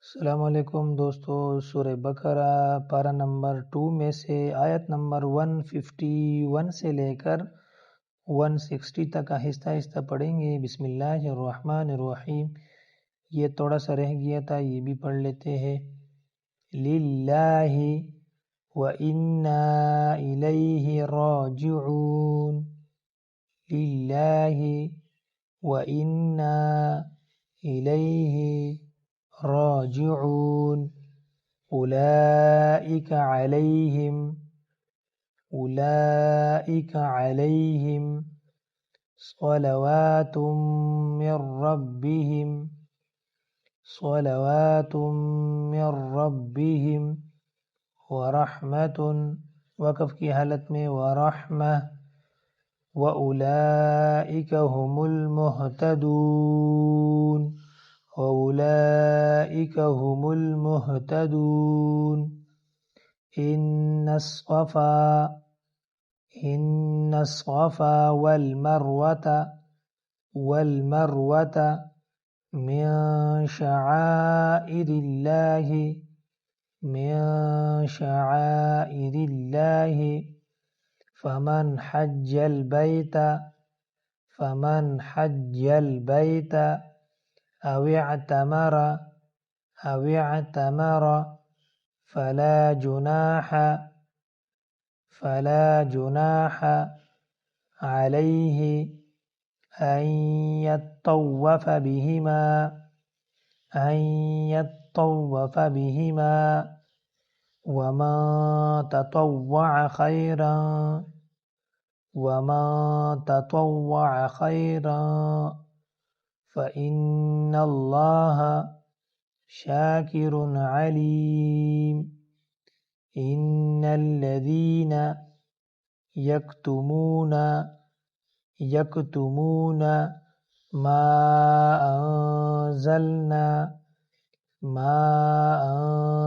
السلام علیکم دوستو، سورہ بقرہ پارہ نمبر 2 میں سے آیت نمبر 151 سے لے کر 160 تک آہستہ آہستہ پڑھیں گے۔ بسم اللہ الرحمن الرحیم۔ یہ تھوڑا سا رہ گیا تھا، یہ بھی پڑھ لیتے ہیں۔ للہ وَإِنَّا إِلَيْهِ راجعون، للہ وَإِنَّا إِلَيْهِ راجعون، أولئك عليهم صلوات من ربهم ورحمة، وقف کی حالت میں ورحمة، وأولئك هم المهتدون، وأولئك هم المهتدون۔ إن الصفا والمروة من شعائر الله، فمن حج البيت أو اعتمر فلا جناح عليه أن يطوف بهما، ومن تطوع خيرا فإن الله شاكر عليم۔ إن الذين يكتمون ما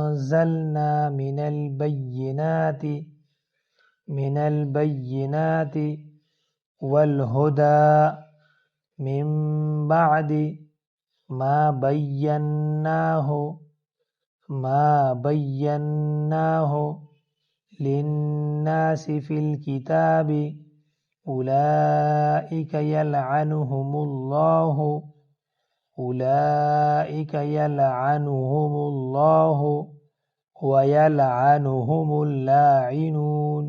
أنزلنا من البينات والهدى من بعد ما بيناه للناس في الكتاب، أولئك يلعنهم الله ويلعنهم اللاعنون،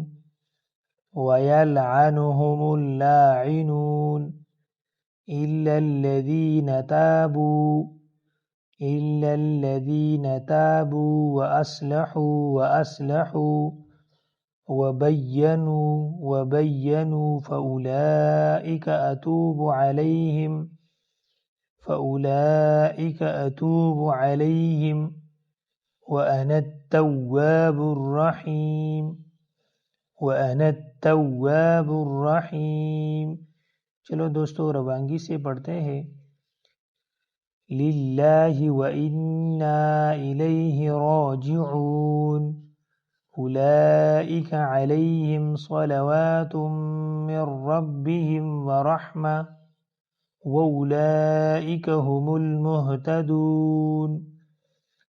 إلا الذين تابوا وأصلحوا وبينوا فأولئك أتوب عليهم وأنا التواب الرحیم۔ چلو دوستو روانگی سے پڑھتے ہیں۔ للہ وإنا إلیہ راجعون، أولئك عليهم صلوات من ربهم ورحمة، وأولئك هم المهتدون۔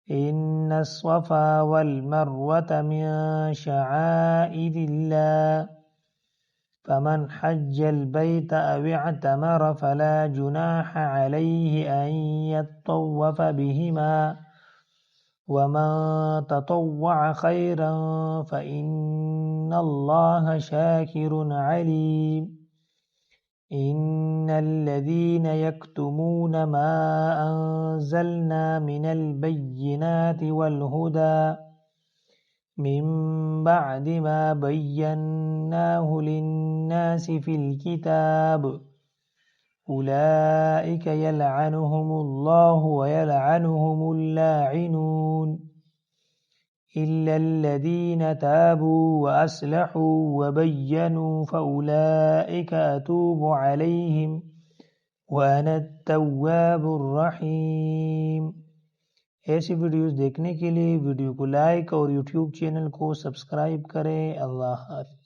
إن الصفا والمروة من شعائر الله، فمن حج البيت أو اعتمر فلا جناح عليه أن يطوف بهما، ومن تطوع خيرا فإن الله شاكر عليم۔ إن الذين يكتمون ما أنزلنا من البينات والهدى من بعد ما بيناه للناس في الكتاب، أولئك يلعنهم الله ويلعنهم اللاعنون، إلا الذين تابوا وأصلحوا وبينوا فأولئك أتوب عليهم وأنا التواب الرحیم۔ ایسی ویڈیوز دیکھنے کے لیے ویڈیو کو لائک اور یوٹیوب چینل کو سبسکرائب کریں۔ اللہ حافظ۔